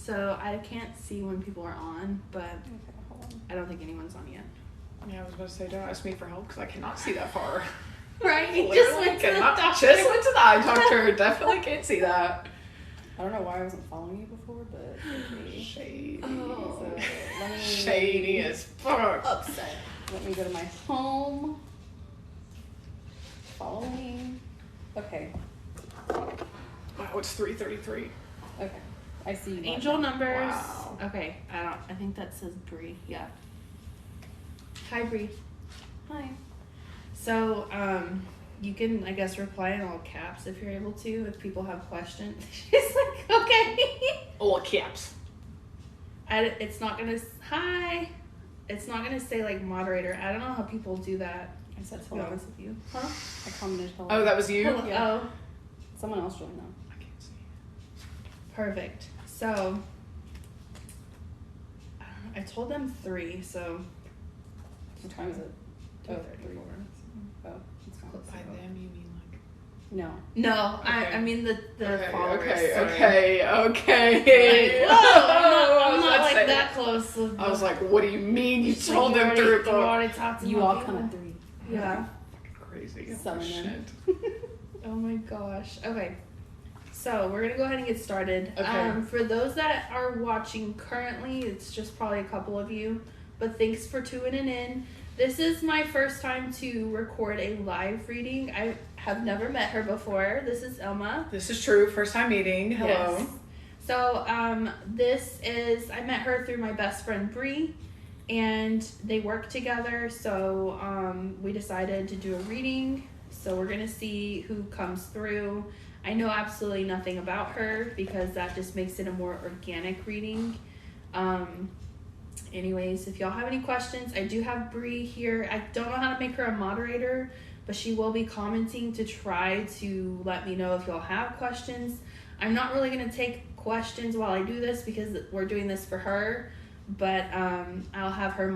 so I can't see when people are on, but Okay, hold on. I don't think anyone's on yet. Yeah, I was about to say, don't ask me for help because I cannot see that far. Right? You just Literally went to the cannot- doctor. Just went to the eye doctor. Definitely can't see that. I don't know why I wasn't following you before, but okay. Shady. Oh. So let me Shady as fuck. Upset. let me go to my home. Following. Okay. Wow, it's 3:33. Okay. I see you. Angel numbers. Wow. Okay, I think that says Bree. Yeah. Hi, Bree. Hi. So, you can, I guess, reply in all caps if you're able to, if people have questions. She's like, okay. All caps. It's not gonna, hi. It's not gonna say, like, moderator. I don't know how people do that, I said to be hello. honest with you. Huh? I commented hello. Oh, that was you? Hello. Yeah. Oh, Someone else joined though. I can't see. perfect. So, I don't know. I told them 3, so. What time is it? Oh, 2:34. 3. Oh, it's fine. By them, you mean like... No. No, Okay. I mean the Okay, followers. okay, sorry. okay. Like, whoa, I'm I was not about like to say- that close. With I was like, what do you mean? You Like, told them already, 3 you o'clock. already talked to You my all people. come at 3. Yeah. Crazy. Summon Oh, them. shit. Oh my gosh. Okay. So we're gonna go ahead and get started. Okay. For those that are watching currently, it's just probably a couple of you, but thanks for tuning in. This is my first time to record a live reading. I have never met her before. This is Elma. This is true. First time meeting. Hello. Yes. So this is, I met her through my best friend Bree, and they work together. So we decided to do a reading. So we're gonna see who comes through. I know absolutely nothing about her because that just makes it a more organic reading. Anyways, if y'all have any questions, I do have Bree here. I don't know how to make her a moderator, but she will be commenting to try to let me know if y'all have questions. I'm not really going to take questions while I do this because we're doing this for her, but I'll have her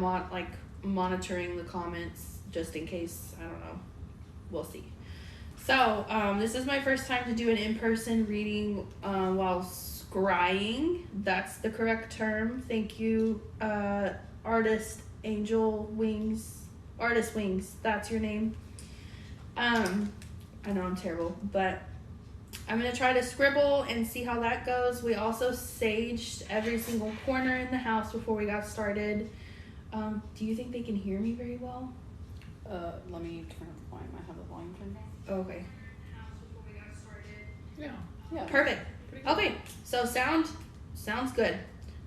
monitoring the comments just in case. I don't know. We'll see. So this is my first time to do an in-person reading while scrying. That's the correct term. Thank you, Artist Wings. That's your name. I know I'm terrible, but I'm going to try to scribble and see how that goes. We also saged every single corner in the house before we got started. Do you think they can hear me very well? Let me turn up the volume. I have the volume turned down. Okay. Yeah. Yeah. Perfect. Okay, so sounds good.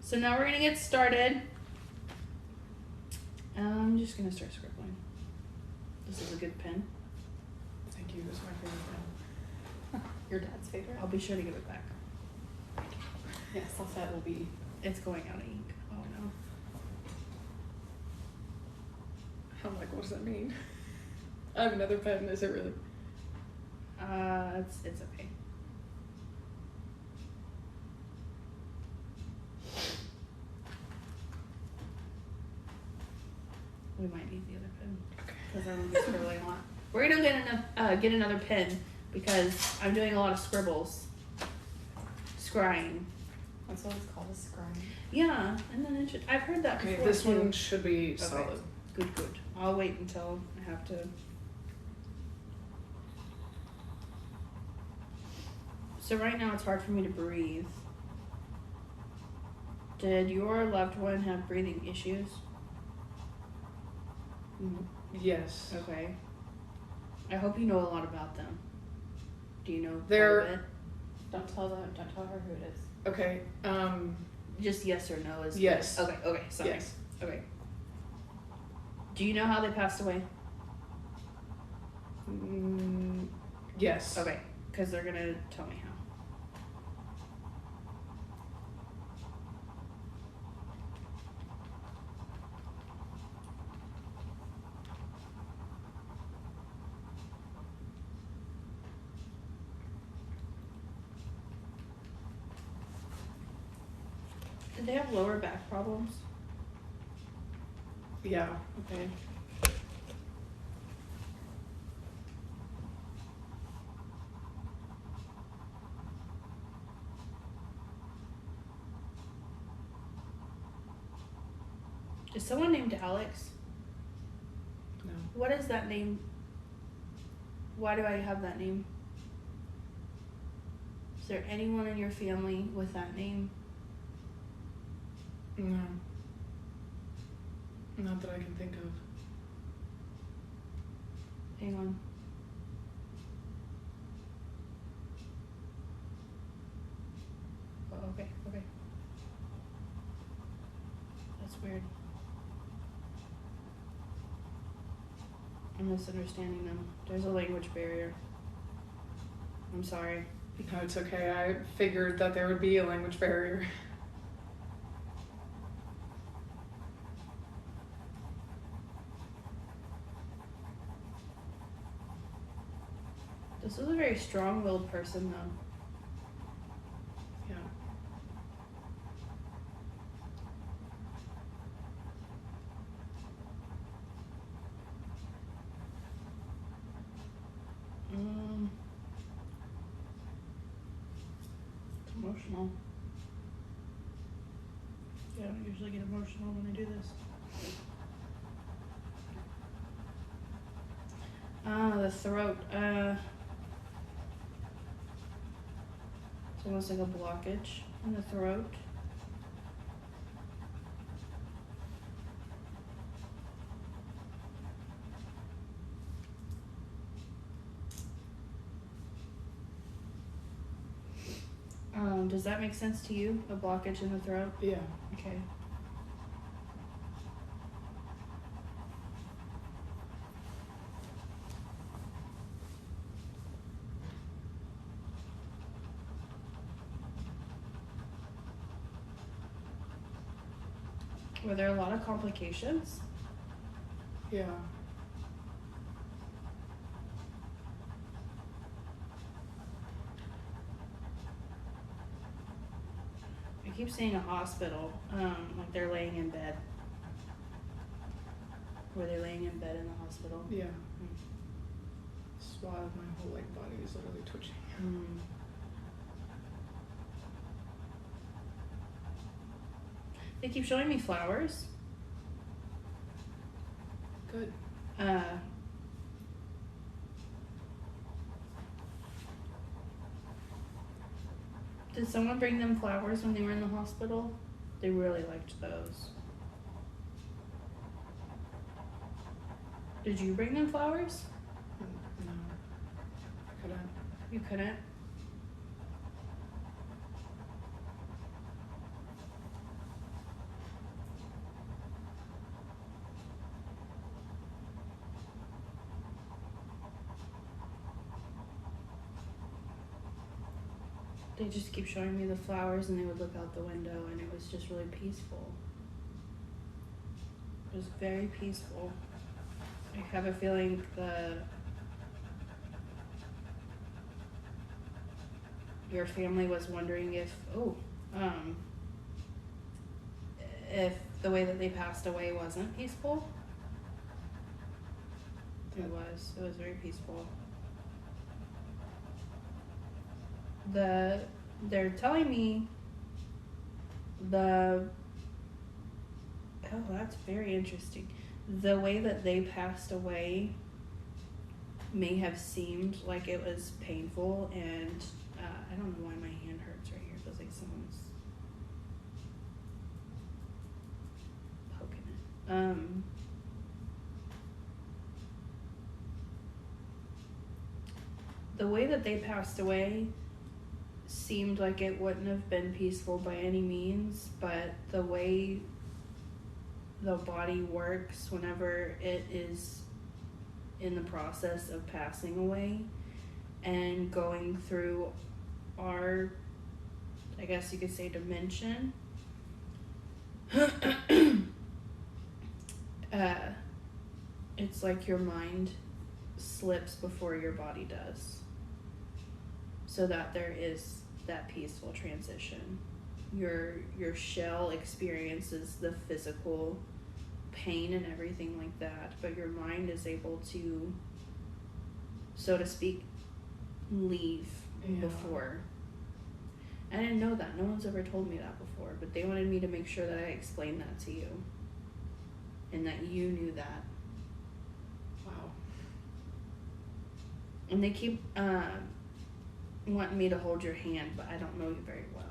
So now we're gonna get started. I'm just gonna start scribbling. This is a good pen. Thank you. It's my favorite pen. Your dad's favorite? I'll be sure to give it back. Yes, that will be. It's going out of ink. Oh no. I'm like, what does that mean? I have another pen. Is it really? It's okay. We might need the other pen because I'm just scribbling a lot. We're gonna get another pen because I'm doing a lot of scribbles, scrying. That's what it's called, a scrying. Yeah, and then I've heard that Okay, before this too. one should be solid. Good. I'll wait until I have to. So right now it's hard for me to breathe. Did your loved one have breathing issues? Yes. Okay. I hope you know a lot about them. Do you know They're- part of it? Don't tell her who it is. Okay. Just yes or no is Yes. good. Okay, sorry. Yes. Okay. Do you know how they passed away? Yes. Okay, because they're gonna tell me how. Did they have lower back problems? Yeah. Okay. Is someone named Alex? No. What is that name? Why do I have that name? Is there anyone in your family with that name? No. Not that I can think of. Hang on. Oh, okay. That's weird. I'm misunderstanding them. There's a language barrier. I'm sorry. No, it's okay. I figured that there would be a language barrier. This is a very strong-willed person, though. Yeah. It's emotional. Yeah, I don't usually get emotional when I do this. The throat. It's almost like a blockage in the throat. Does that make sense to you? A blockage in the throat? Yeah. Okay. Were there a lot of complications? Yeah. I keep saying a hospital, like they're laying in bed. Were they laying in bed in the hospital? Yeah. That's why my whole like body is literally twitching. They keep showing me flowers. Good. Did someone bring them flowers when they were in the hospital? They really liked those. Did you bring them flowers? No. I couldn't. You couldn't? They just keep showing me the flowers and they would look out the window and it was just really peaceful. It was very peaceful. I have a feeling your family was wondering if the way that they passed away wasn't peaceful. It was very peaceful. They're telling me that's very interesting. The way that they passed away may have seemed like it was painful, and I don't know why my hand hurts right here. It feels like someone's poking it. The way that they passed away seemed like it wouldn't have been peaceful by any means, but the way the body works whenever it is in the process of passing away and going through our, I guess you could say, dimension, it's like your mind slips before your body does, so that there is that peaceful transition. Your shell experiences the physical pain and everything like that, but your mind is able to, so to speak, leave before. I didn't know that. No one's ever told me that before, but they wanted me to make sure that I explained that to you. and that you knew that. Wow. And they keep wanting me to hold your hand, but I don't know you very well.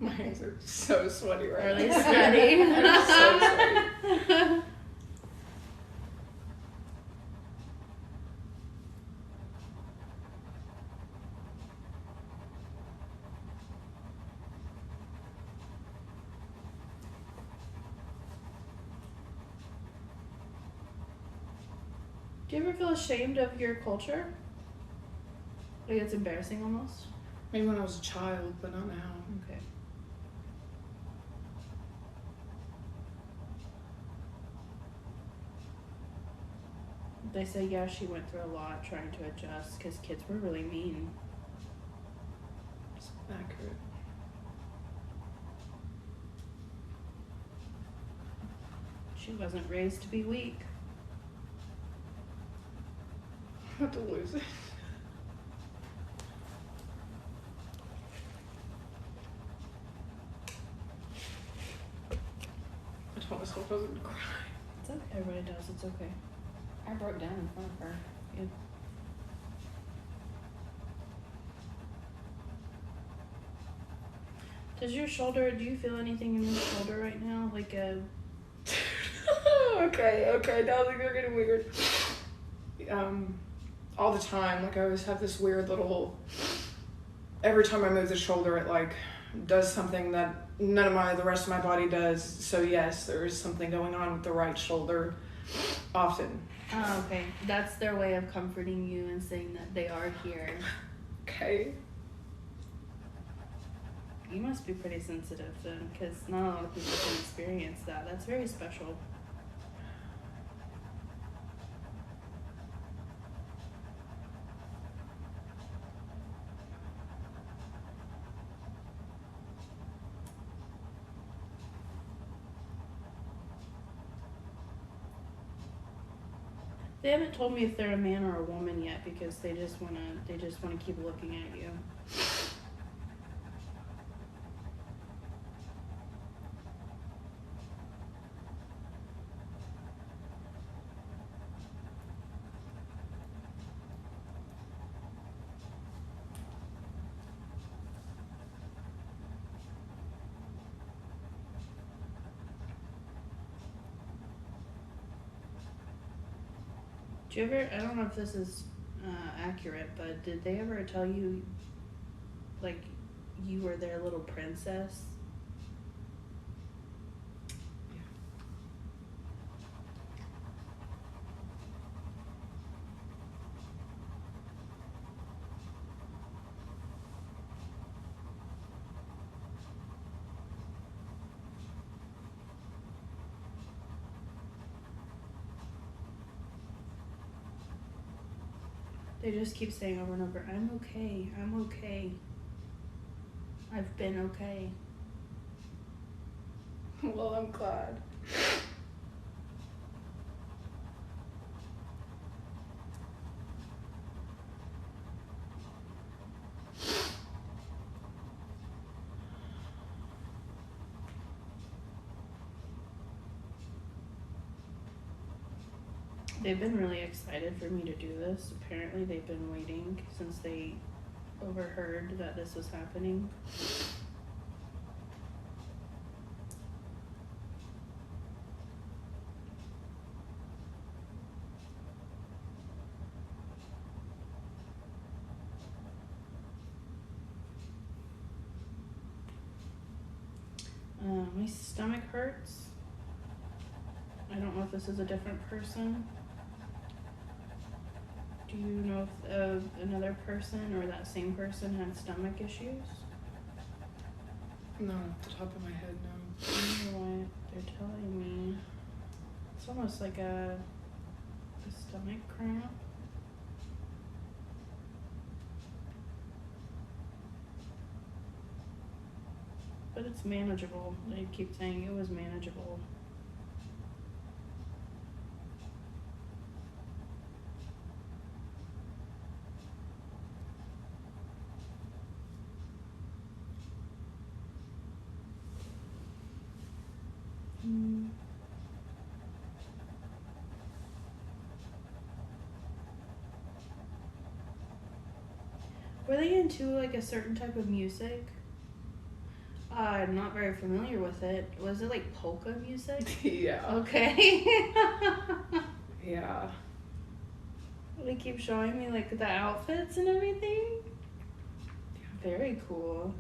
My hands are so sweaty right now. Are they sweaty? They're so sweaty. Do you ever feel ashamed of your culture? Like it's embarrassing almost? Maybe when I was a child, but not now. Okay. They say, yeah, she went through a lot trying to adjust because kids were really mean. It's accurate. She wasn't raised to be weak. I'm about to lose it. I told myself I wasn't crying. It's okay. Everybody does. It's okay. I broke down in front of her. Yeah. Does your shoulder, do you feel anything in your shoulder right now? Like a... Okay, now things are getting weird. All the time, like I always have this weird little, every time I move the shoulder, it like does something that none of the rest of my body does. So yes, there is something going on with the right shoulder often. Oh, okay. That's their way of comforting you and saying that they are here. Okay. You must be pretty sensitive then, because not a lot of people can experience that. That's very special. They haven't told me if they're a man or a woman yet because they just wanna keep looking at you. Do you ever, I don't know if this is accurate, but did they ever tell you, like, you were their little princess? They just keep saying over and over, I'm okay, I'm okay. I've been okay. Well, I'm glad. They've been really excited for me to do this. Apparently they've been waiting since they overheard that this was happening. My stomach hurts. I don't know if this is a different person. Do you know if another person or that same person had stomach issues? No, off the top of my head, no. I don't know what they're telling me. It's almost like a stomach cramp. But it's manageable. They keep saying it was manageable. Were they into like a certain type of music? I'm not very familiar with it. Was it like polka music? Yeah. Okay. Yeah. They keep showing me like the outfits and everything. Very cool.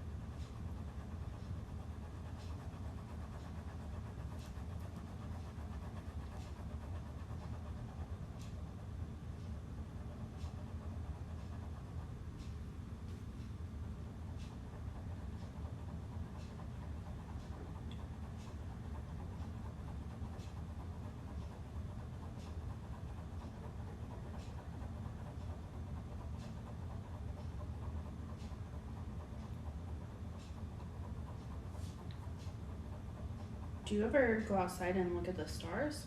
Do you ever go outside and look at the stars?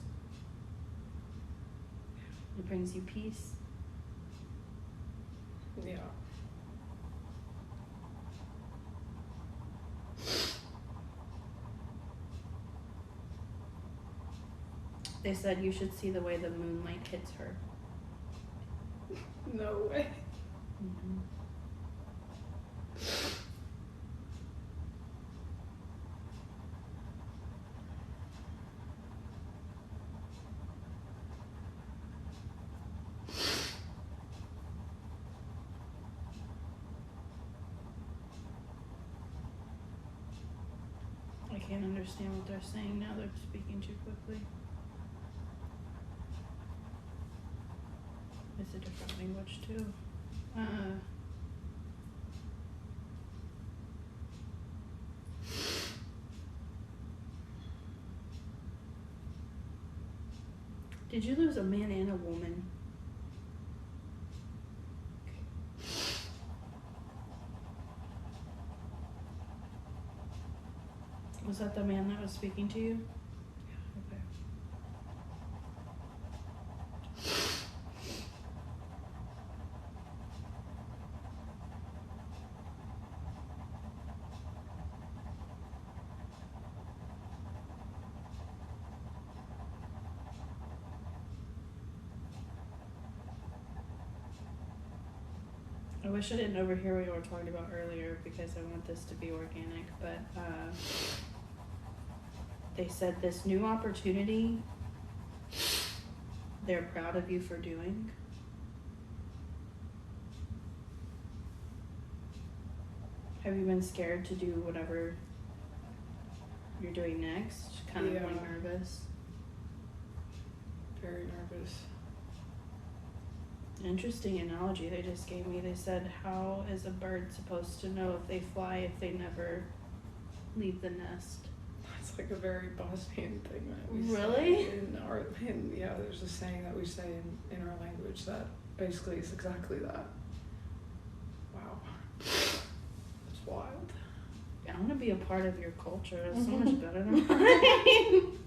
It brings you peace. Yeah. They said you should see the way the moonlight hits her. No way. Mm-hmm. I can't understand what they're saying now. They're speaking too quickly. It's a different language too. Did you lose a man and a woman? Was that the man that was speaking to you? Yeah. Okay. I wish I didn't overhear what you were talking about earlier because I want this to be organic, but they said this new opportunity they're proud of you for doing. Have you been scared to do whatever you're doing next? Kind of like nervous? Very nervous. Interesting analogy they just gave me. They said, how is a bird supposed to know if they fly if they never leave the nest? That's like a very Bosnian thing that we Really? say yeah, there's a saying that we say in our language that basically is exactly that. Wow. It's wild. I want to be a part of your culture. It's so much better than mine.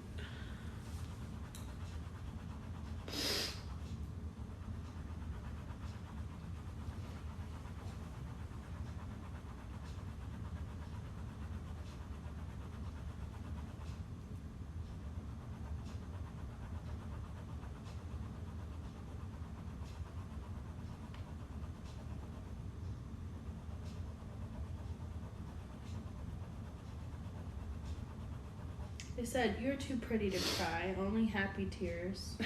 They said, you're too pretty to cry, only happy tears.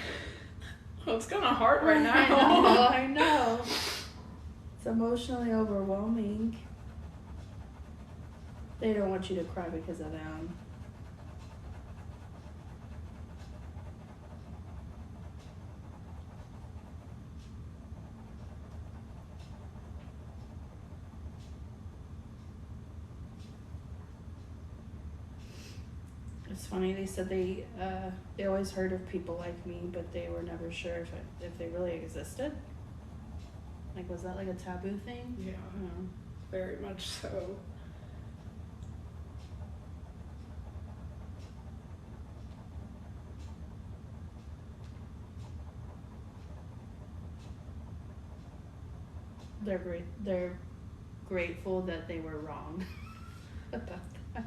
Well, it's kind of hard right now. I know. It's emotionally overwhelming. They don't want you to cry because of them. It's funny. They said they always heard of people like me, but they were never sure if they really existed. Like, was that like a taboo thing? Yeah, very much so. They're grateful that they were wrong about that.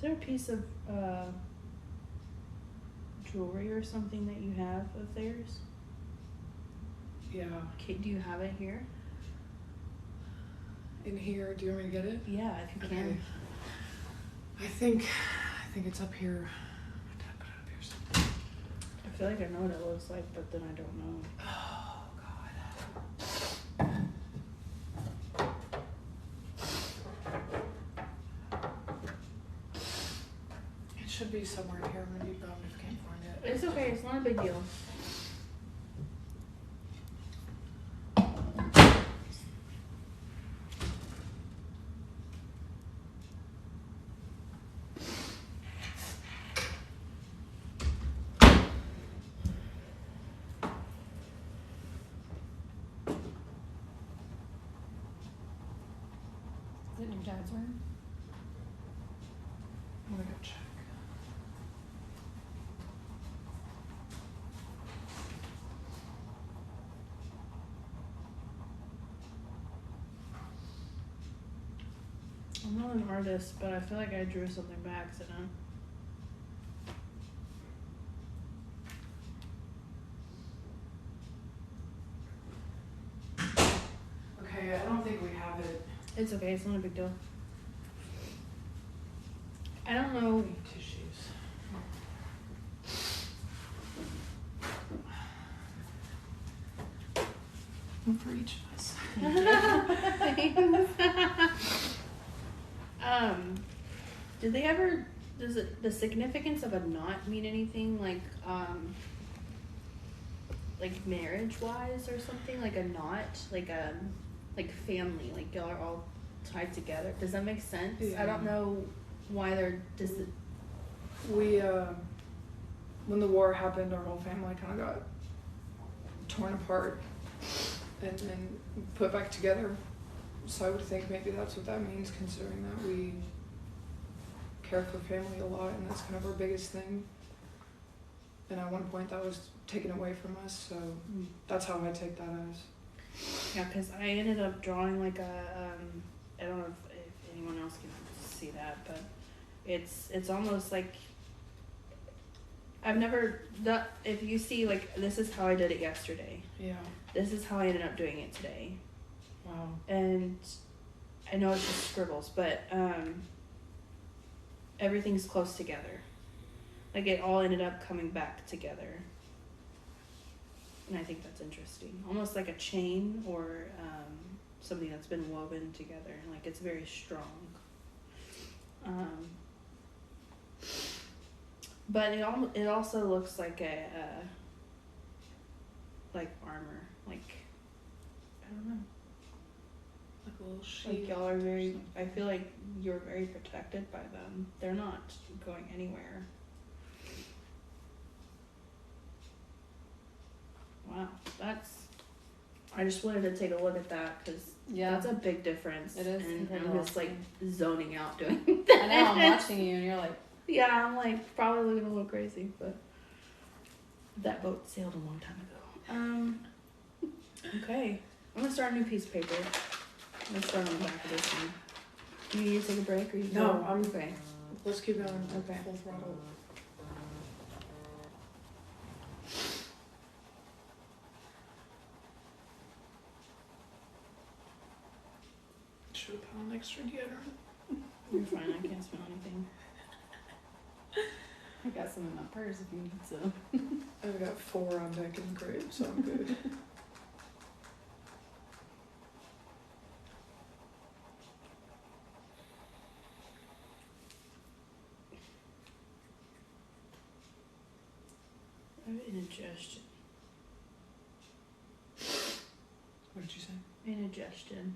Is there a piece of jewelry or something that you have of theirs? Yeah. Okay, do you have it here? In here, do you want me to get it? Yeah, if you can. I think it's up here. Did I put it up here somewhere? I feel like I know what it looks like, but then I don't know. Oh God. It should be somewhere in here. I'm gonna be bummed if I can't find it. It's okay. It's not a big deal. Is it in your dad's room? I'm gonna go check. I'm not an artist, but I feel like I drew something by accident. Okay, I don't think we have it. It's okay. It's not a big deal. I don't know. Tissues. One for each of us. Did they ever? Does it the significance of a knot mean anything like marriage wise or something, like a knot, like family, like y'all are all tied together? Does that make sense? Yeah. I don't know why they're We when the war happened, our whole family kind of got torn apart and then put back together. So I would think maybe that's what that means, considering that we care for family a lot and that's kind of our biggest thing. And at one point that was taken away from us, so that's how I take that as. Yeah, because I ended up drawing like a I don't know if anyone else can see that, but it's almost like I've never done. If you see, like, this is how I did it yesterday. Yeah. This is how I ended up doing it today. Wow. And I know it's just scribbles, but everything's close together. Like, it all ended up coming back together. And I think that's interesting. Almost like a chain or something that's been woven together. Like, it's very strong. But it also looks like a like armor. Like, I don't know. Like a little sheet. Like, y'all are very, I feel like you're very protected by them. They're not going anywhere. Wow, I just wanted to take a look at that because that's a big difference. It is. And I'm just like zoning out doing I that. know, I'm watching you and you're like, Yeah, I'm like probably looking a little crazy, but that boat sailed a long time ago. Okay, I'm gonna start a new piece of paper. I'm gonna start on the back of this one. Do you need to take a break or you No, good? I'm okay. Let's keep going. Okay. Full throttle. Should have put on extra deodorant. You're fine. I can't smell anything. I got some in my purse if you need some. I've got 4 on deck in the crate, so I'm good. I have indigestion. What did you say? Indigestion.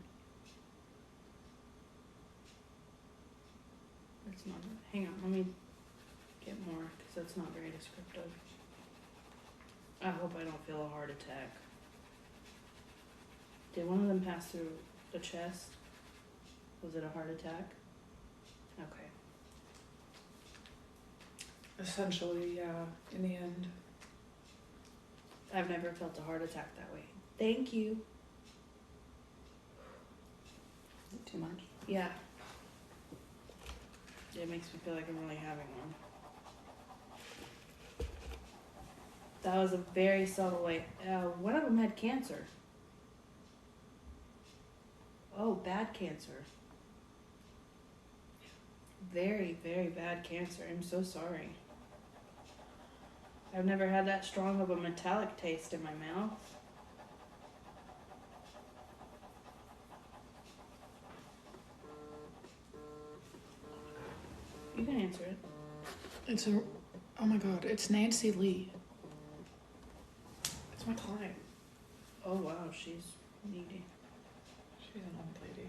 That's not. Hang on. Let me get more because that's not very descriptive. I hope I don't feel a heart attack. Did one of them pass through the chest? Was it a heart attack? Okay. Essentially, yeah, in the end. I've never felt a heart attack that way. Thank you. Is it too much? Yeah. It makes me feel like I'm really having one. That was a very subtle way. One of them had cancer. Oh, bad cancer. Very, very bad cancer. I'm so sorry. I've never had that strong of a metallic taste in my mouth. You can answer it. It's a, oh my god, it's Nancy Lee. It's my client. Oh wow, she's needy. She's an old lady.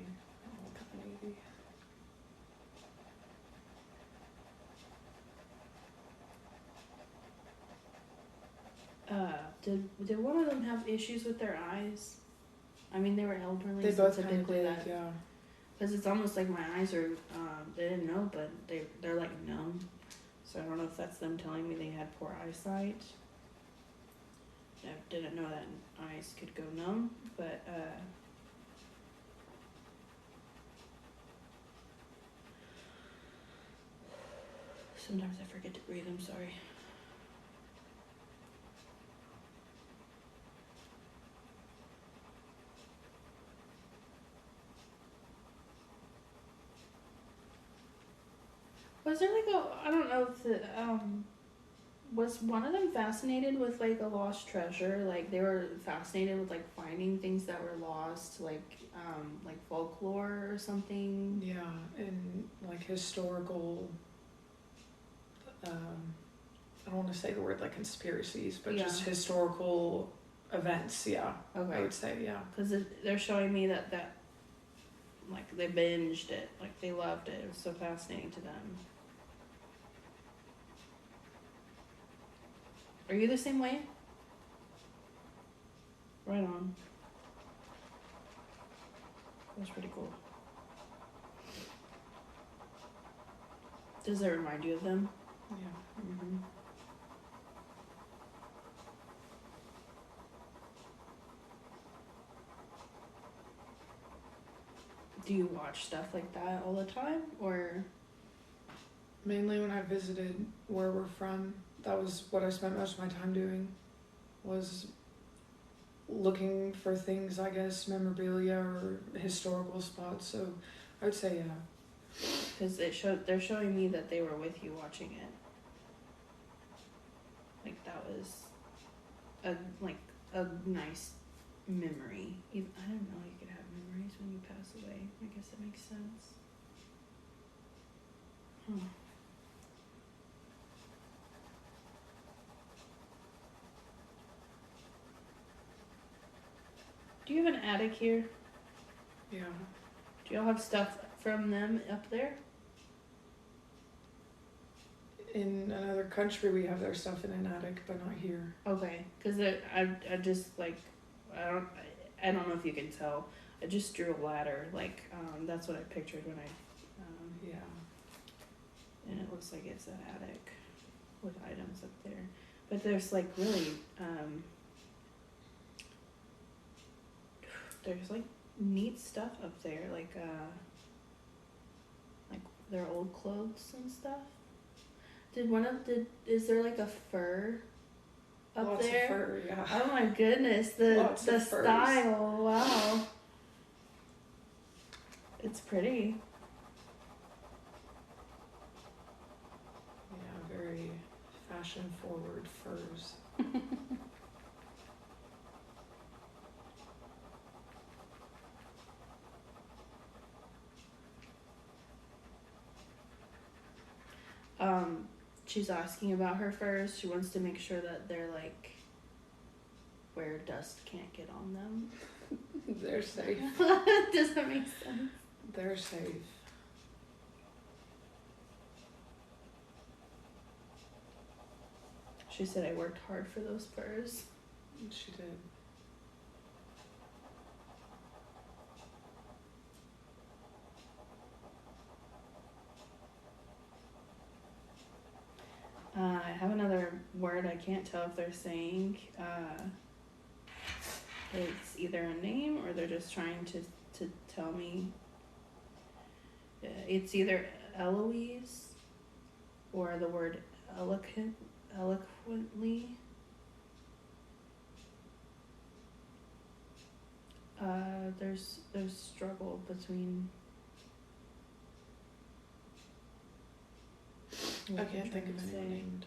Old lady. Did one of them have issues with their eyes? I mean, they were elderly. They so both kind of typically did, that, yeah. because it's almost like my eyes are. They didn't know, but they're like numb. So I don't know if that's them telling me they had poor eyesight. I didn't know that eyes could go numb, but sometimes I forget to breathe. I'm sorry. Was there like I don't know if the was one of them fascinated with like a lost treasure? Like they were fascinated with like finding things that were lost, like folklore or something. Yeah, and like historical, I don't want to say the word like conspiracies, but just historical events, yeah. Okay. I would say, yeah. Because they're showing me that like they binged it, like they loved it. It was so fascinating to them. Are you the same way? Right on. That's pretty cool. Does it remind you of them? Yeah. Mm-hmm. Do you watch stuff like that all the time, or? Mainly when I visited where we're from, that was what I spent most of my time doing, was looking for things, I guess, memorabilia or historical spots. So I would say, yeah. Because they're showing me that they were with you watching it. Like that was a nice memory. I don't know, you could have memories when you pass away. I guess that makes sense. Huh. Do you have an attic here? Yeah. Do y'all have stuff from them up there? In another country, we have their stuff in an attic, but not here. Okay, because I just like I don't know if you can tell. I just drew a ladder, like that's what I pictured when I Yeah. and it looks like it's an attic with items up there, but there's like really there's like neat stuff up there, like their old clothes and stuff. Is there like a fur up Lots there? of fur, yeah. Oh my goodness, the Lots of furs. style, wow. It's pretty. Yeah, very fashion forward furs. She's asking about her furs. She wants to make sure that they're like where dust can't get on them. They're safe. Does that make sense? They're safe. She said I worked hard for those furs. She did. I have another word I can't tell if they're saying. It's either a name or they're just trying to tell me. It's either Eloise or the word eloquently. There's struggle between. I can't think of anyone named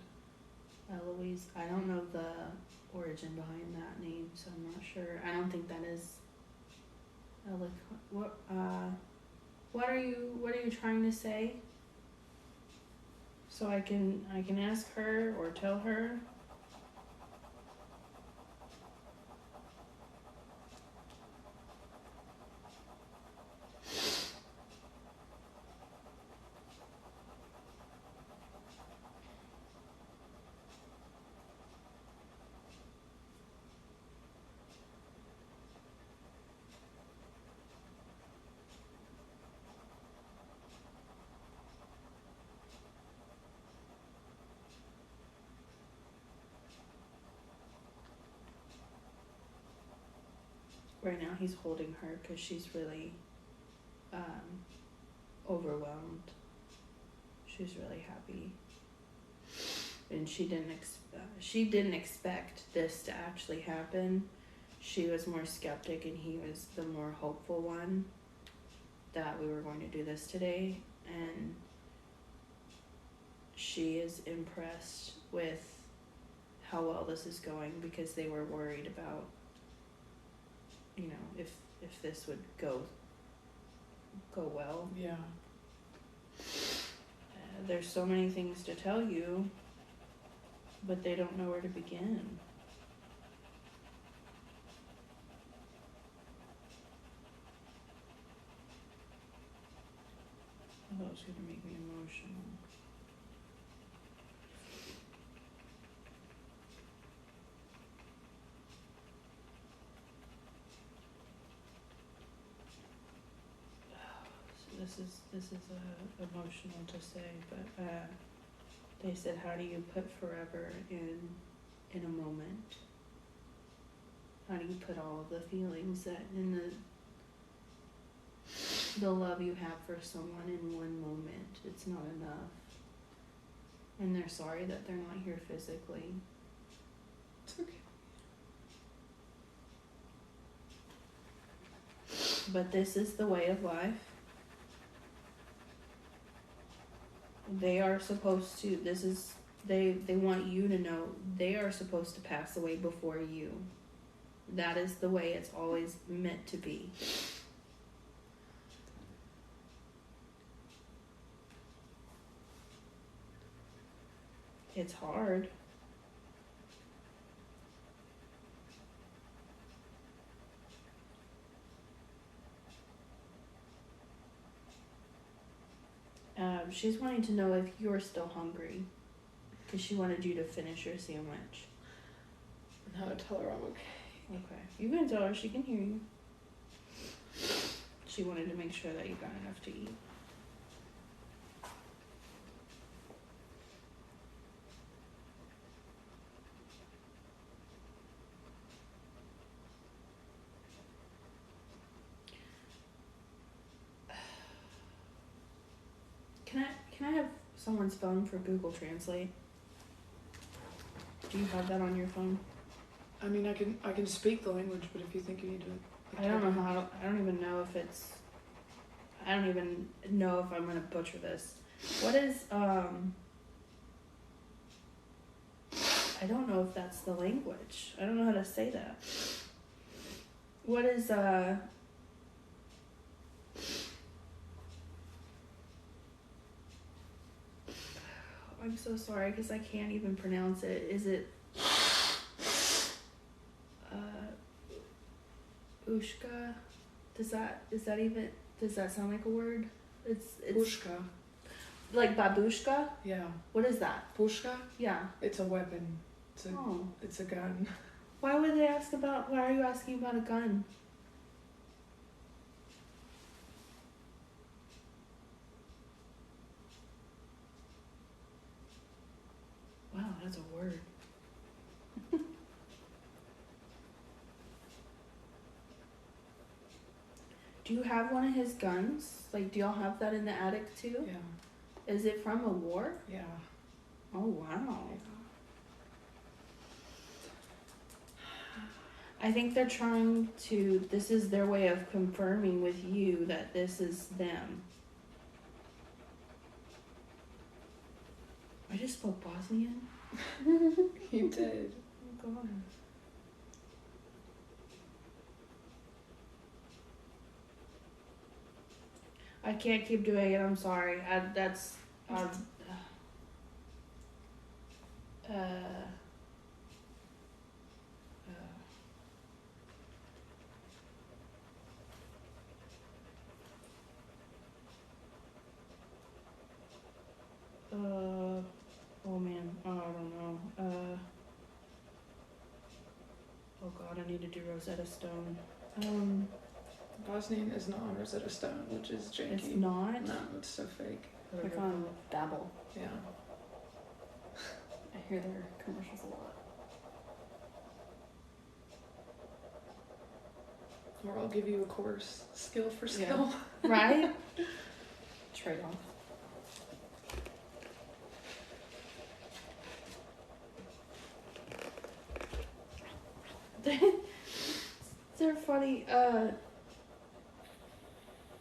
Eloise. I don't know the origin behind that name, so I'm not sure. I don't think that is eloquent. What are you trying to say? So I can ask her or tell her. Right now he's holding her because she's really overwhelmed. She's really happy, and she didn't expect this to actually happen. She was more skeptic, and he was the more hopeful one that we were going to do this today, and she is impressed with how well this is going because they were worried about, if this would go well. Yeah. There's so many things to tell you, but they don't know where to begin. Oh, it's gonna make me emotional. This is emotional to say, but they said, how do you put forever in a moment? How do you put all of the feelings that in the love you have for someone in one moment? It's not enough. And they're sorry that they're not here physically. It's okay. But this is the way of life. They are supposed to, they want you to know they are supposed to pass away before you. That is the way it's always meant to be. It's hard. She's wanting to know if you're still hungry, because she wanted you to finish your sandwich. And how to tell her I'm okay. Okay. You can tell her, she can hear you. She wanted to make sure that you got enough to eat. Can I have someone's phone for Google Translate? Do you have that on your phone? I mean, I can speak the language, but if you think you need to, I don't know how. I don't even know if it's. I don't even know if I'm gonna butcher this. What is I don't know if that's the language. I don't know how to say that. What is I'm so sorry because I can't even pronounce it. Is it Ushka? Does that sound like a word? It's Pushka. Like babushka? Yeah. What is that? Pushka? Yeah. It's a weapon. It's a gun. Why are you asking about a gun? Wow, that's a word. Do you have one of his guns? Like, do y'all have that in the attic too? Yeah. Is it from a war? Yeah. Oh, wow. I think they're trying to, this is their way of confirming with you that this is them. I just spoke Bosnian. You did. Oh, God. I can't keep doing it. I'm sorry. That's uh, oh man, oh, I don't know. Oh God, I need to do Rosetta Stone. Bosnian is not on Rosetta Stone, which is janky. It's not? No, it's so fake. Like on Dabble. Yeah. I hear their commercials a lot. Or I'll give you a course, skill for skill. Yeah. Right? Trade off. They're funny.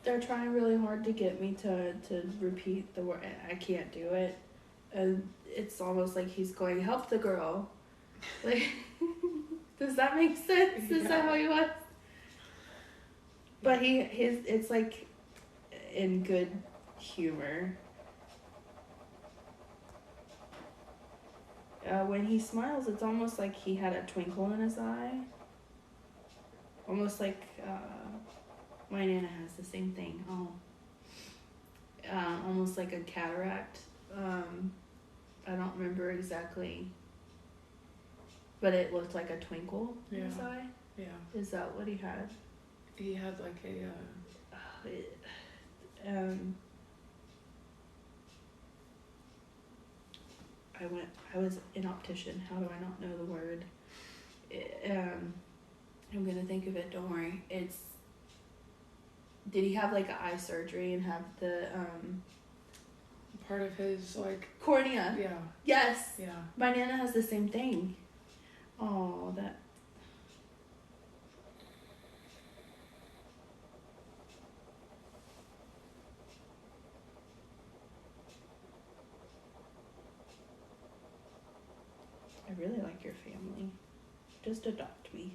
They're trying really hard to get me to repeat the word. I can't do it. And it's almost like he's going, help the girl. Like, does that make sense? Is that how he was? But it's like in good humor. When he smiles, it's almost like he had a twinkle in his eye. Almost like my Nana has the same thing. Oh, almost like a cataract. I don't remember exactly, but it looked like a twinkle in his eye. Yeah. Is that what he had? He had like a. I was an optician. How do I not know the word? I'm gonna think of it. Don't worry. Did he have like eye surgery and have the Part of his like. cornea? Yeah. Yes. Yeah. My Nana has the same thing. Oh, that. I really like your family. Just adopt me.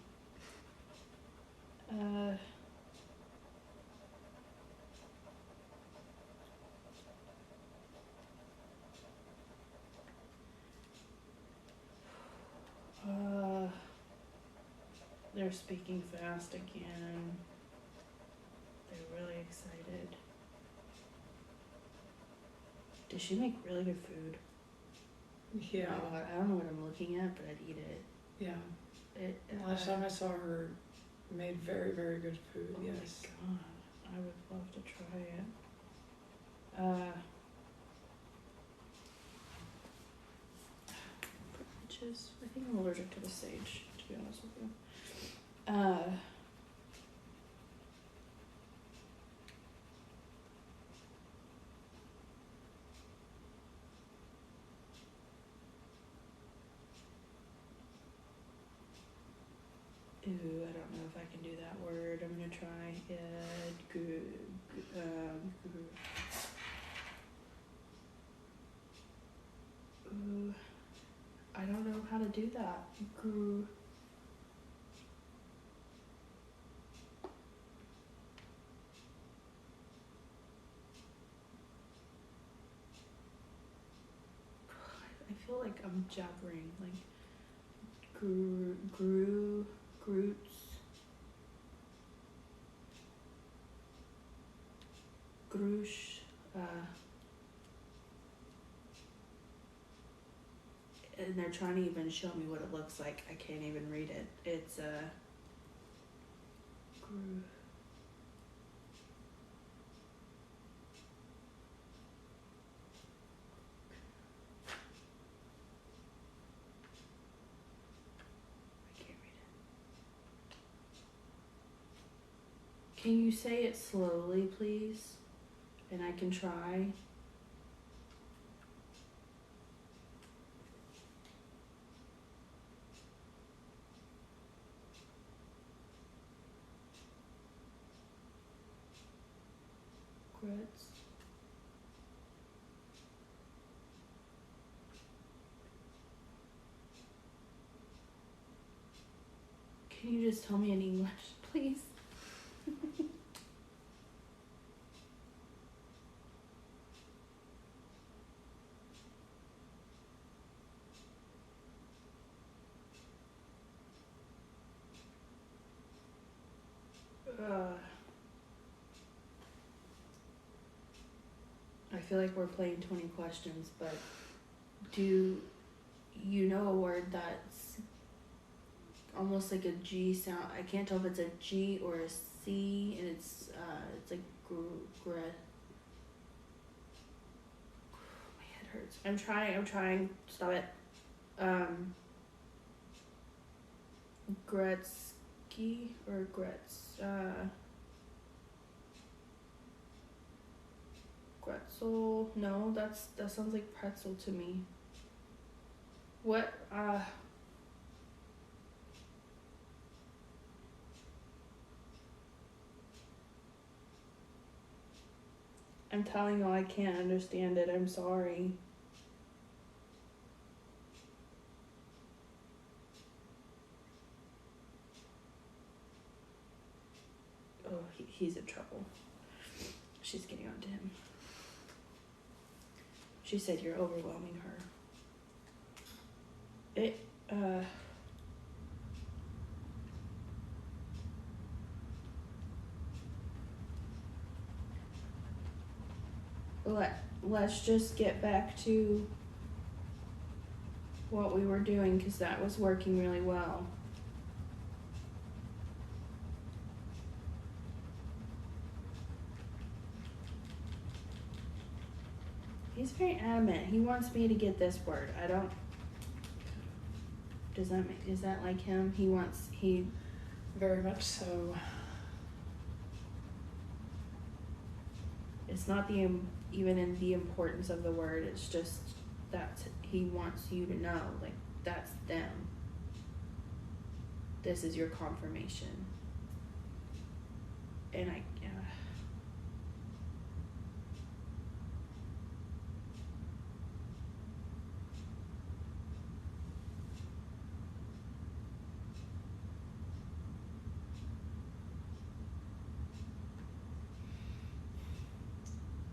They're speaking fast again. They're really excited. Does she make really good food? Yeah. Oh my God, I don't know what I'm looking at, but I'd eat it. Yeah. Last time I saw her, made very, very good food. Oh Yes. my God, I would love to try it. Privileges. I think I'm allergic to the sage, to be honest with you. Ooh, I don't know if I can do that word. I'm gonna try it. Ooh, I don't know how to do that. I feel like I'm jabbering, like Groots, Groosh, and they're trying to even show me what it looks like. I can't even read it. It's Can you say it slowly, please? And I can try. Grits. Can you just tell me in English, please? I feel like we're playing 20 questions, but do you know a word that's almost like a G sound? I can't tell if it's a G or a C, and it's like my head hurts. I'm trying. Stop it. Gretzky or Gretz. Gretzel. No, that sounds like pretzel to me. What? I'm telling you, I can't understand it. I'm sorry. Oh, he's in trouble. She's getting on to him. She said you're overwhelming her. Let's just get back to what we were doing, because that was working really well. He's very adamant. He wants me to get this word. I don't. Is that like him? He Very much so. It's not even in the importance of the word. It's just that he wants you to know, like, that's them. This is your confirmation. And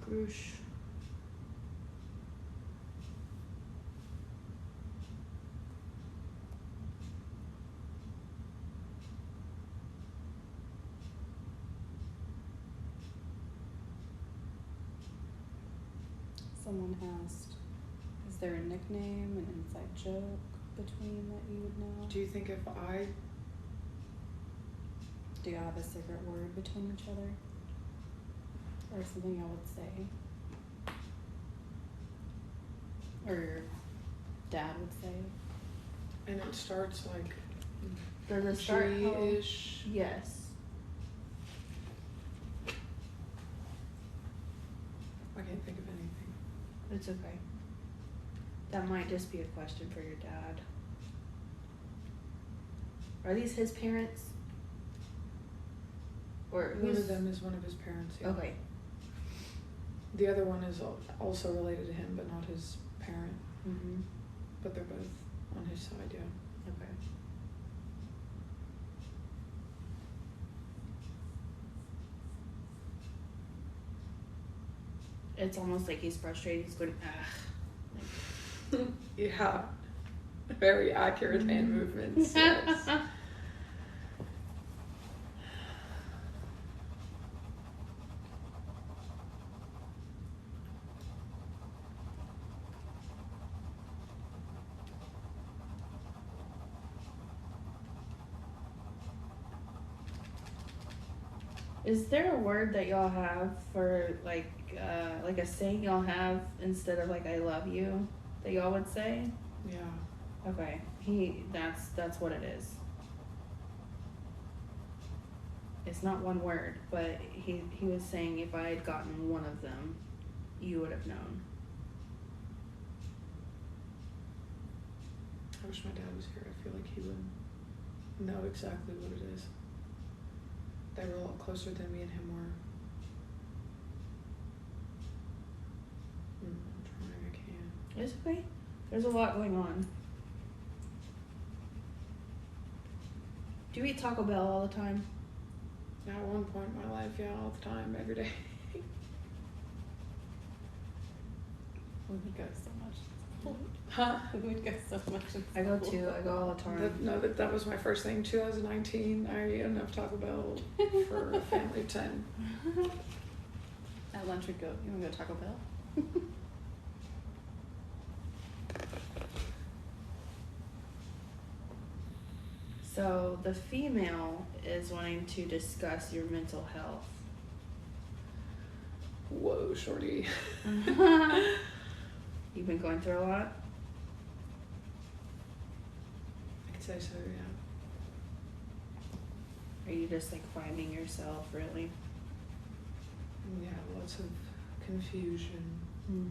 Grush. Someone asked, is there a nickname, an inside joke between that you would know? Do you think if I... Do you have a secret word between each other? Or something y'all would say? Or your dad would say? And it starts like Does it start G-ish? Yes. I can't think of anything. It's okay. That might just be a question for your dad. Are these his parents? Or One of them is one of his parents, yeah. Okay. The other one is also related to him, but not his parent. Mm-hmm. But they're both on his side, yeah. Okay. It's almost like he's frustrated. He's going, ugh. Yeah. Very accurate hand movements, yes. Is there a word that y'all have for like a saying y'all have instead of like I love you that y'all would say? Yeah. Okay. That's what it is. It's not one word, but he was saying if I had gotten one of them, you would have known. I wish my dad was here. I feel like he would know exactly what it is. They were a lot closer than me and him were. It's okay. There's a lot going on. Do you eat Taco Bell all the time? At one point in my life, yeah, all the time, every day. We would go so much. Huh? We would go so much. I go too. I go all the time. That was my first thing. 2019, I ate enough Taco Bell for a family of 10. At lunch we'd go, you want to go Taco Bell? So the female is wanting to discuss your mental health. Whoa, shorty. You've been going through a lot? I could say so, yeah. Are you just like finding yourself really? Yeah, lots of confusion. Mm.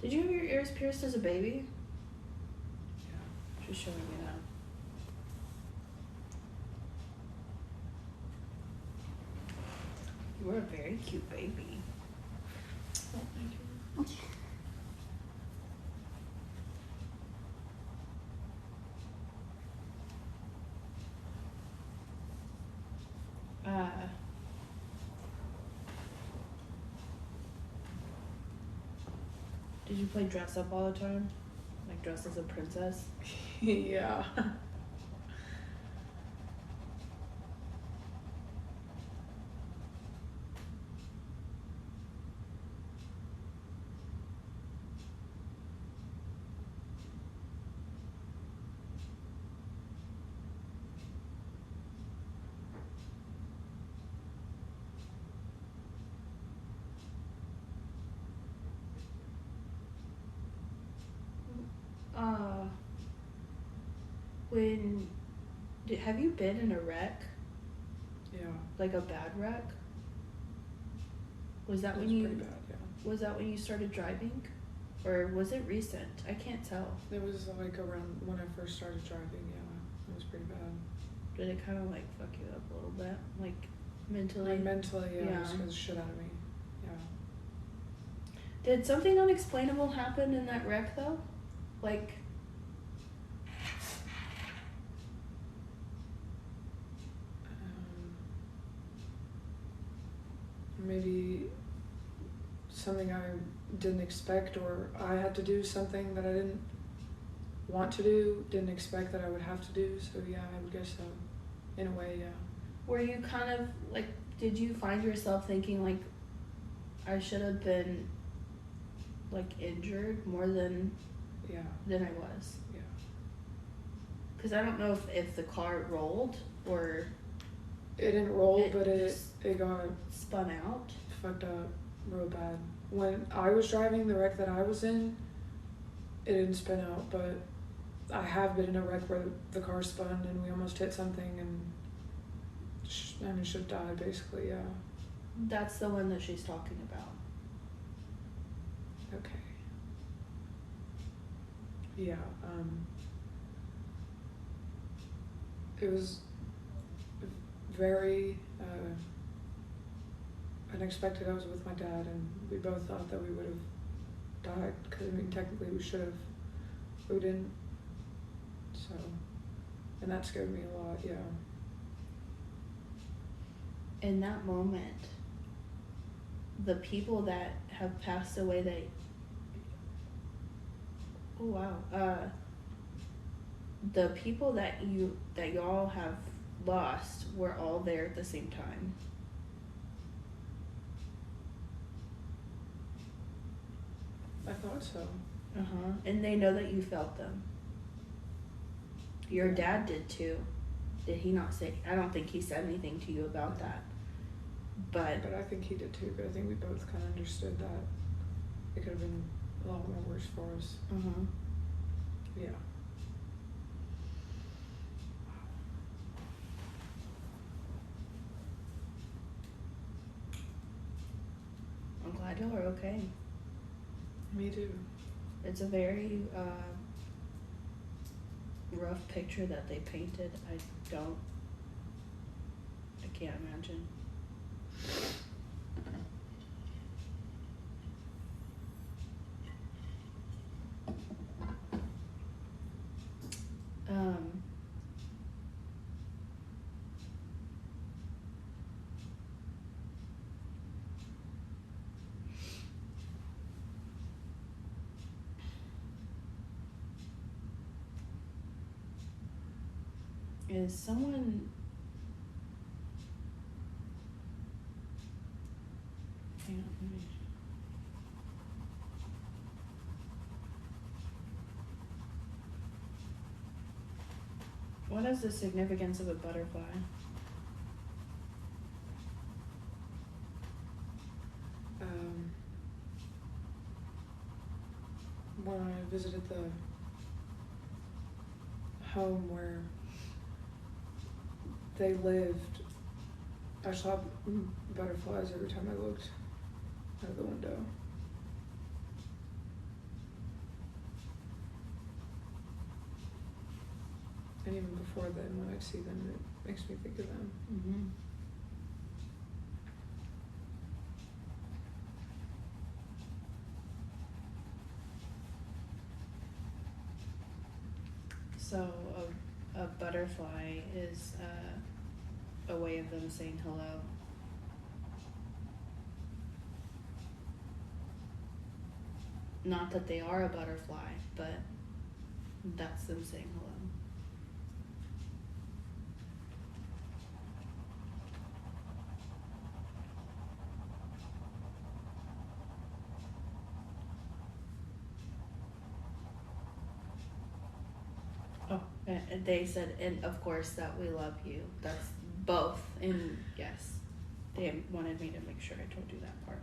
Did you have your ears pierced as a baby? Yeah. Just showing me that. You were a very cute baby. Oh, thank you. Did you play dress up all the time? Like dress as a princess? Yeah. Have you been in a wreck? Yeah. Like a bad wreck? Was that It when was you pretty bad, yeah. Was that when you started driving? Or was it recent? I can't tell. It was like around when I first started driving, yeah. It was pretty bad. Did it kind of like fuck you up a little bit? Like mentally? Like mentally, yeah, Yeah. it scared the shit out of me. Yeah. Did something unexplainable happen in that wreck though? Like, Maybe something I didn't expect, or I had to do something that I didn't want to do, didn't expect that I would have to do. So yeah, I would guess so. In a way, yeah. were you kind of like, did you find yourself thinking like, I should have been like injured more than Yeah. I was? Yeah. Because I don't know if the car rolled or It didn't roll, It but it just- got spun out. fucked up real bad. When I was driving the wreck that I was in, it didn't spin out, but I have been in a wreck where the car spun and we almost hit something and should have died basically, yeah. That's the one that she's talking about. Okay. Yeah, it was very unexpected. I was with my dad and we both thought that we would have died, because I mean technically we should have, but we didn't. So, and that scared me a lot, yeah. In that moment, the people that have passed away the people that y'all have lost were all there at the same time. I thought so. And they know that you felt them. Your Yeah. dad did too. Did he not say? I don't think he said anything to you about that. But But I think he did too, but I think we both kind of understood that it could have been a lot more worse for us. Yeah. I'm glad y'all are okay. Me too. It's a very rough picture that they painted. I can't imagine. Is someone... Hang on, let me... What is the significance of a butterfly? When I visited the home where they lived, I saw butterflies every time I looked out of the window. And even before then, when I'd see them, it makes me think of them. Mm-hmm. So a butterfly is a way of them saying hello. Not that they are a butterfly, but that's them saying hello. Oh, and they said, and of course that we love you. That's both. And yes, they wanted me to make sure I told you that part.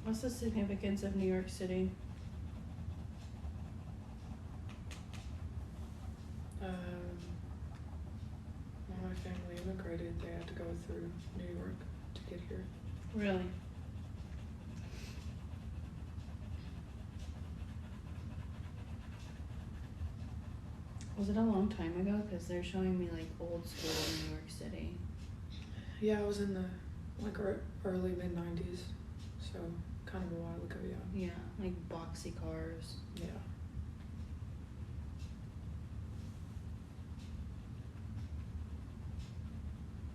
What's the significance of New York City? When my family immigrated, they had to go through New York to get here. Really? Was it a long time ago? Because they're showing me like old school New York City. Yeah, I was in the early mid-90s, so kind of a while ago, yeah. Yeah, like boxy cars. Yeah.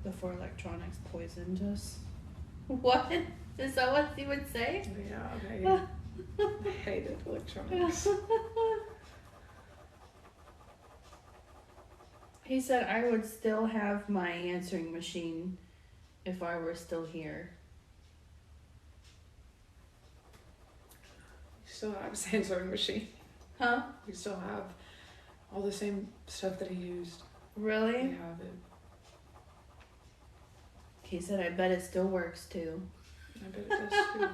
Before electronics poisoned us. What? Is that what you would say? Yeah, I hated electronics. He said I would still have my answering machine if I were still here. You still have his answering machine. Huh? We still have all the same stuff that he used. Really? We have it. He said I bet it still works too. I bet it does too.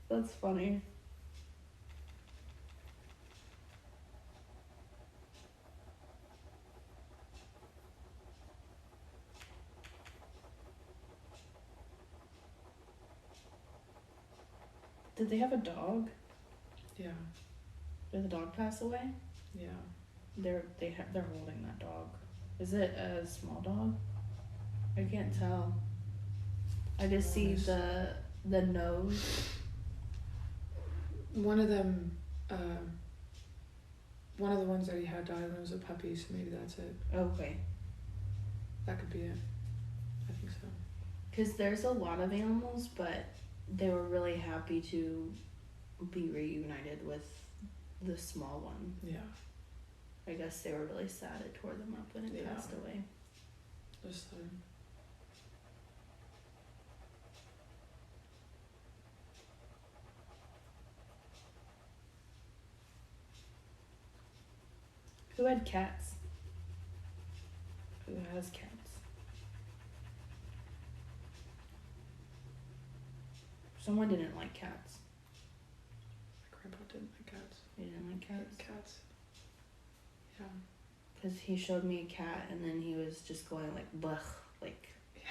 That's funny. Did they have a dog? Yeah. Did the dog pass away? Yeah. They're holding that dog. Is it a small dog? I can't tell. I just see the nose. One of them, one of the ones that he had died when it was a puppy, so maybe that's it. Okay. That could be it. I think so. Because there's a lot of animals, but they were really happy to be reunited with the small one. Yeah. I guess they were really sad. It tore them up when it passed away. Just Who had cats? Who has cats? Someone didn't like cats. my grandpa didn't like cats. He didn't like cats? Cats. Yeah. Because he showed me a cat and then he was just going like, blech, like. Yeah.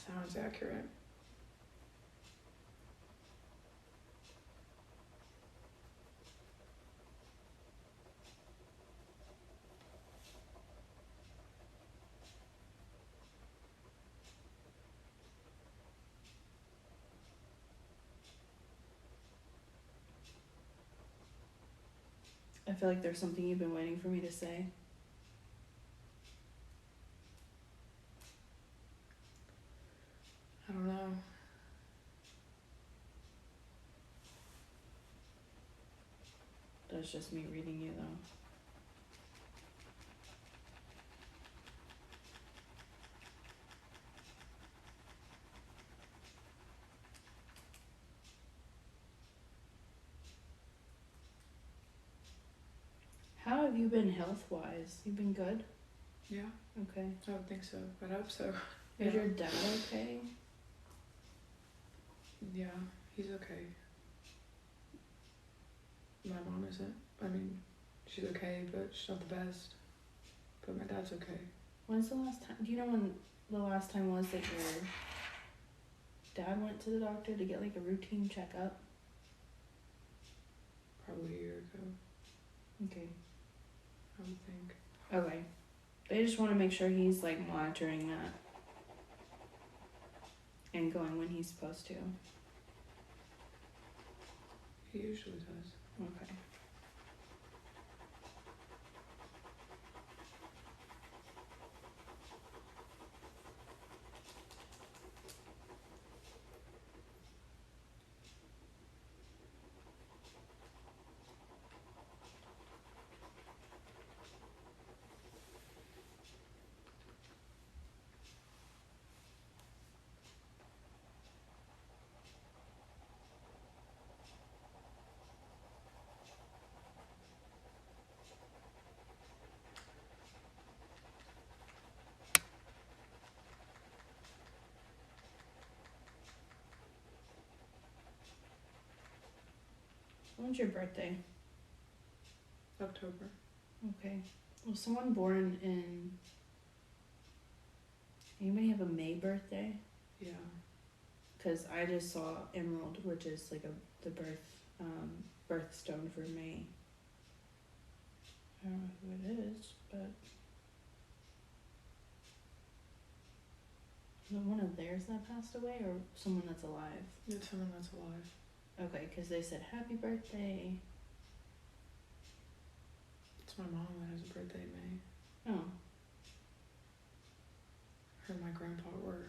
Sounds accurate. I feel like there's something you've been waiting for me to say. I don't know. That's just me reading you though. How have you been health-wise? You been good? Yeah, Okay. I would think so. I hope so. Is your dad okay? Yeah, he's okay. My mom isn't. I mean, she's okay, but she's not the best. But my dad's okay. When's the last time? Do you know when the last time was that your dad went to the doctor to get like a routine checkup? Probably a year ago, Okay. I would think. Okay. They just want to make sure he's like monitoring that and going when he's supposed to. He usually does. Okay. When's your birthday? October. Okay. Was someone born in... Anybody have a May birthday? Yeah. Because I just saw Emerald, which is like the birthstone for May. I don't know who it is, but... Is it one of theirs that passed away or someone that's alive? It's someone that's alive. Okay, because they said happy birthday. It's my mom that has a birthday in May. Oh. Her and my grandpa were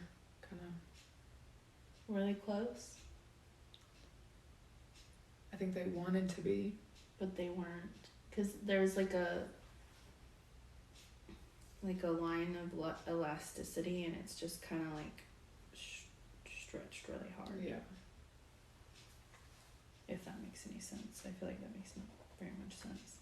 kind of... Were they close? I think they wanted to be. But they weren't. Because there's like a line of elasticity and it's just kind of like stretched really hard. Yeah. If that makes any sense. I feel like that makes not very much sense.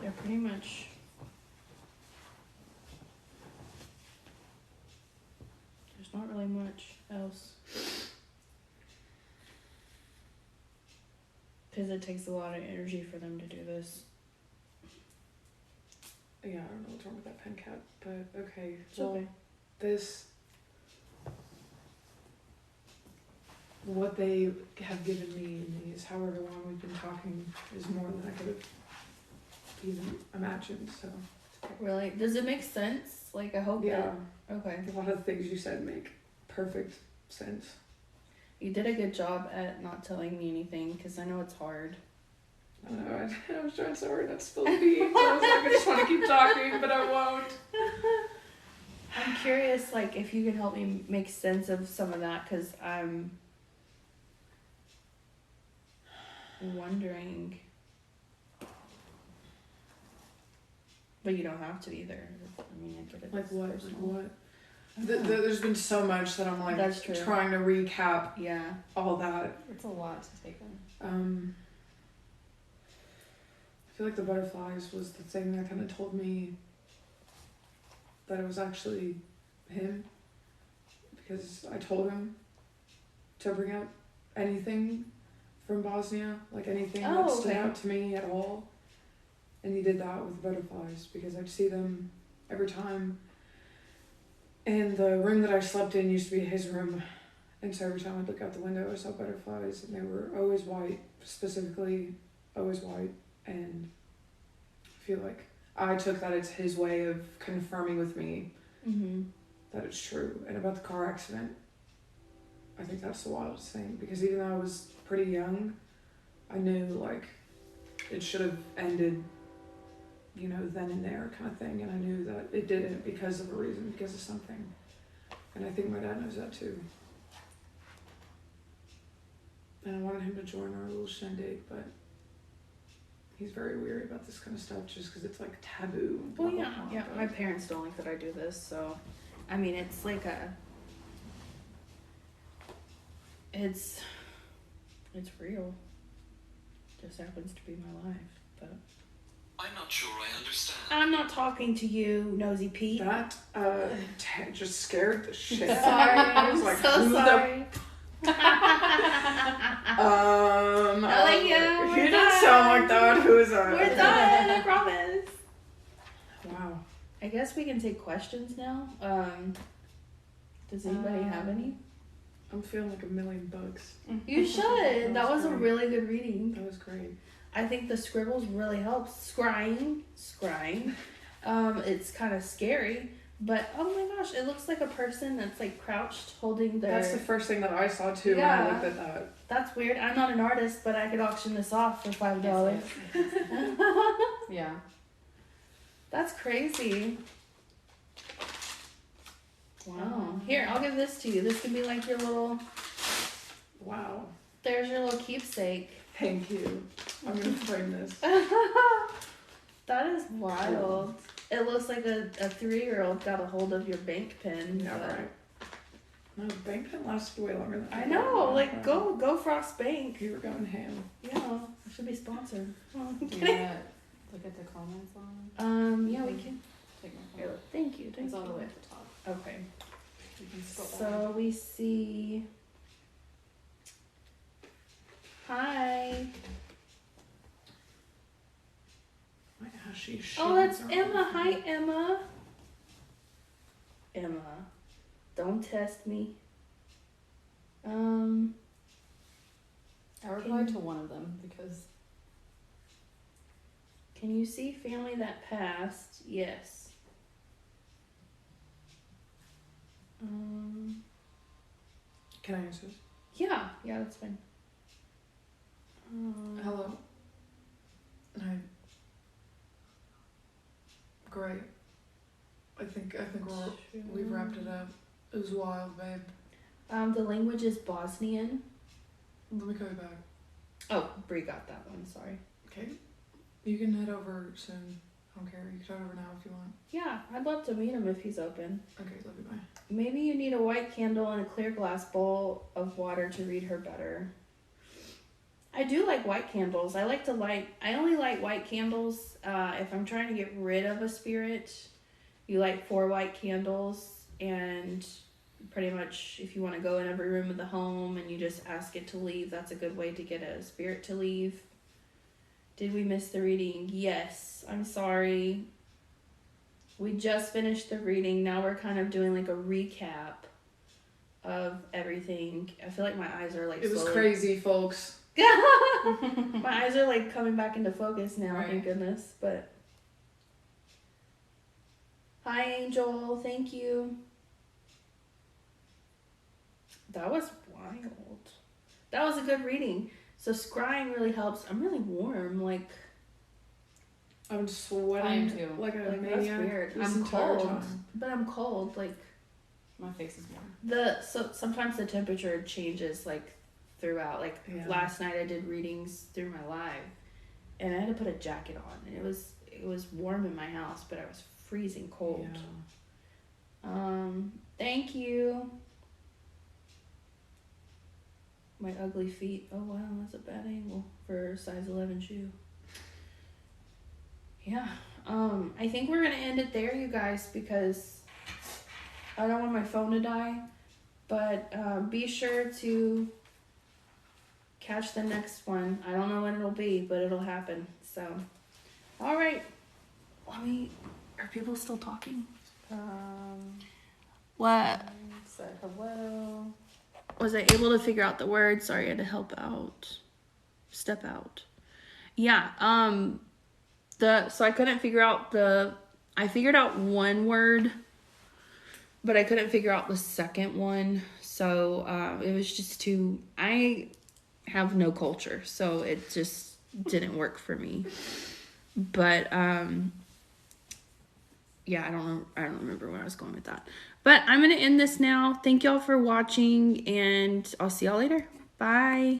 They're pretty much... There's not really much else. Because it takes a lot of energy for them to do this. Yeah, I don't know what's wrong with that pen cap, but okay. It's okay. this, what they have given me in these, however long we've been talking, is more than I could have even imagined, so. Really? Does it make sense? Like, I hope Yeah. Okay. A lot of the things you said make perfect sense. You did a good job at not telling me anything, because I know it's hard. I don't know, I was trying so hard not to spill the beans. I was like, I just want to keep talking, but I won't. I'm curious, like, if you can help me make sense of some of that, because I'm wondering. But you don't have to either. I mean, I get it. Like what? Personal. What? There's been so much that I'm like That's true. trying to recap Yeah. all that. It's a lot to take in. I feel like the butterflies was the thing that kind of told me that it was actually him, because I told him to bring up anything from Bosnia, like anything that stood out to me at all, and he did that with the butterflies, because I'd see them every time. And the room that I slept in used to be his room, and so every time I'd look out the window I saw butterflies, and they were always white, specifically always white. And I feel like I took that as his way of confirming with me that it's true. And about the car accident, I think that's the wildest thing, because even though I was pretty young, I knew like it should have ended, you know, then and there kind of thing, and I knew that it didn't because of a reason, because of something. And I think my dad knows that too. And I wanted him to join our little shindig, but he's very weary about this kind of stuff just because it's like taboo. Well, yeah. My parents don't like that I do this, so I mean, it's like it's real. Just happens to be my life, but I'm not sure I understand. I'm not talking to you, Nosy Pete. That just scared the shit out of Sorry, me. I was like, so who sorry. I like you. He didn't sound like that. Who's that? We're done, I promise. Wow. I guess we can take questions now. Does anybody have any? I'm feeling like $1,000,000. You should. That was a great. really good reading. That was great. I think the scribbles really helps. Scrying. It's kind of scary, but oh my gosh, it looks like a person that's like crouched holding their... That's the first thing that I saw too when I looked at that. That's weird. I'm not an artist, but I could auction this off for $5. Yeah. That's crazy. Wow. Here, I'll give this to you. This can be like your little... Wow. There's your little keepsake. Thank you. I'm gonna frame this. That is wild. It looks like a 3-year-old got a hold of your bank pen. Yeah, right. No, the bank pen lasted way longer than I know. Like, go Frost Bank. You were going ham. Yeah, I should be sponsored. Oh, I'm You kidding. wanna look at the comments on? Yeah, we can. Take my Here, phone. thank you. It's all the way at the top. Okay. You can scroll down. So we see. Hi. My ashy shades Oh, that's are Emma. off. Hi, Emma. Emma, don't test me. I replied to one of them because Can you see family that passed? Yes. Can I answer this? Yeah, that's fine. Hello. Hi. Great. I think we've wrapped it up. It was wild, babe. The language is Bosnian. Let me call you back. Oh, Bree got that one. Sorry. Okay. You can head over soon. I don't care. You can head over now if you want. Yeah, I'd love to meet him if he's open. Okay, love you, bye. Maybe you need a white candle and a clear glass bowl of water to read her better. I do like white candles. I only light white candles if I'm trying to get rid of a spirit. You light 4 white candles, and pretty much if you want to go in every room of the home and you just ask it to leave, that's a good way to get a spirit to leave. Did we miss the reading? Yes. I'm sorry. We just finished the reading. Now we're kind of doing like a recap of everything. I feel like my eyes are like It was slowly... crazy, folks. My eyes are like coming back into focus now, Right. thank goodness. But hi, Angel. Thank you. That was wild. That was a good reading. So scrying really helps. I'm really warm. Like, I'm sweating I am too. like a that's maniac. weird. this I'm entire cold, time. but I'm cold. Like, My face is warm. so sometimes the temperature changes like throughout. Like last night I did readings through my live, and I had to put a jacket on, and it was warm in my house, but I was freezing cold. Yeah. Thank you. My ugly feet. Oh wow, that's a bad angle for a size 11 shoe. Yeah. I think we're gonna end it there, you guys, because I don't want my phone to die. But be sure to catch the next one. I don't know when it'll be, but it'll happen. So, all right. Are people still talking? What? Said hello. Was I able to figure out the word? Sorry, I had to help out. Step out. Yeah. So I couldn't figure out I figured out one word, but I couldn't figure out the second one. So it was just I have no culture, so it just didn't work for me. But yeah, I don't remember where I was going with that. But I'm gonna end this now. Thank y'all for watching, and I'll see y'all later. Bye.